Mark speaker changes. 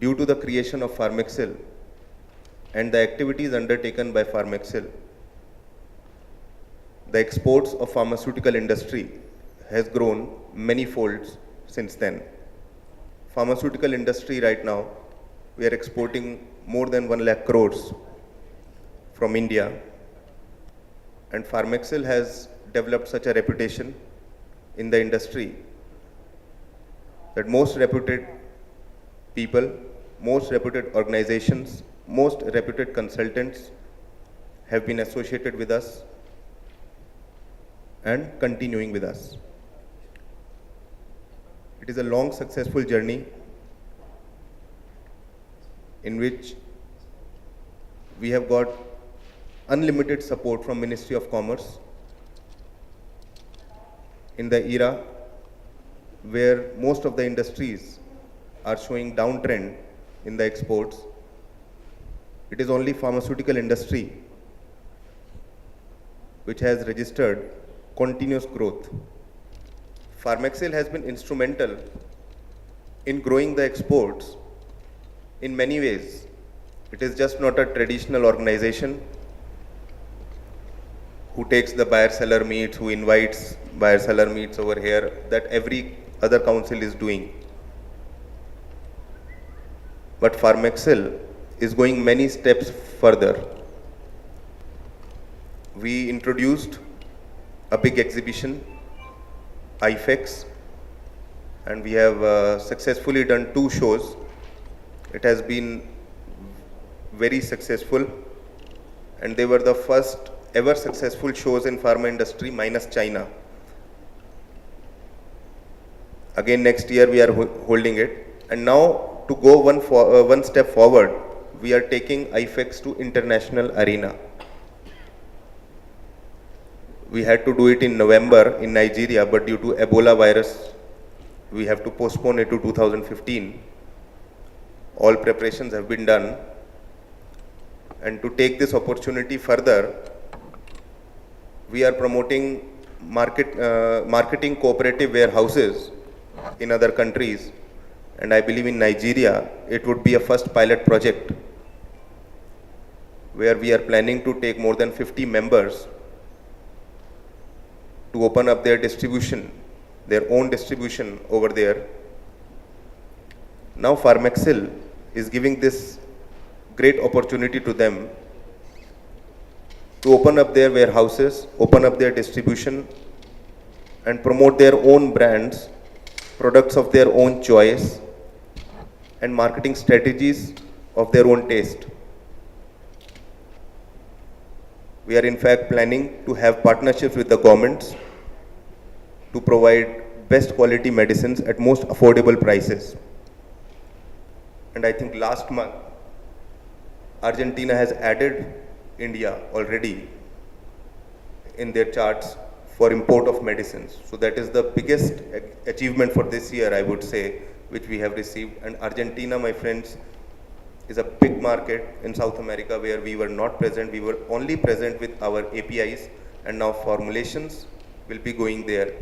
Speaker 1: due to the creation of Pharmexcil and the activities undertaken by Pharmexcil, the exports of pharmaceutical industry has grown many folds since then. Pharmaceutical industry right now, we are exporting more than 1 lakh crores from India, and Pharmexcil has developed such a reputation in the industry that most reputed people, most reputed organizations, most reputed consultants have been associated with us and continuing with us. It is a long, successful journey in which we have got unlimited support from Ministry of Commerce in the era where most of the industries are showing downtrend in the exports. It is only pharmaceutical industry which has registered continuous growth. Pharmexcil has been instrumental in growing the exports in many ways. It is just not a traditional organization who takes the buyer-seller meets, who invites buyer-seller meets over here, that every other council is doing. But Pharmexcil is going many steps further. We introduced a big exhibition, IFEX, and we have successfully done 2 shows. It has been very successful, and they were the first ever successful shows in pharma industry minus China. Again, next year we are holding it, and now to go one step forward, we are taking IFEX to international arena. We had to do it in November in Nigeria, but due to Ebola virus, we have to postpone it to 2015. All preparations have been done, and to take this opportunity further, we are promoting marketing cooperative warehouses in other countries, and I believe in Nigeria it would be a first pilot project where we are planning to take more than 50 members to open up their distribution, their own distribution over there. Now Pharmexcil is giving this great opportunity to them to open up their warehouses, open up their distribution, and promote their own brands, products of their own choice, and marketing strategies of their own taste. We are in fact planning to have partnerships with the governments to provide best quality medicines at most affordable prices. And I think last month, Argentina has added India already in their charts for import of medicines. So that is the biggest achievement for this year, I would say, which we have received. And Argentina, my friends, is a big market in South America where we were not present. We were only present with our APIs, and now formulations will be going there.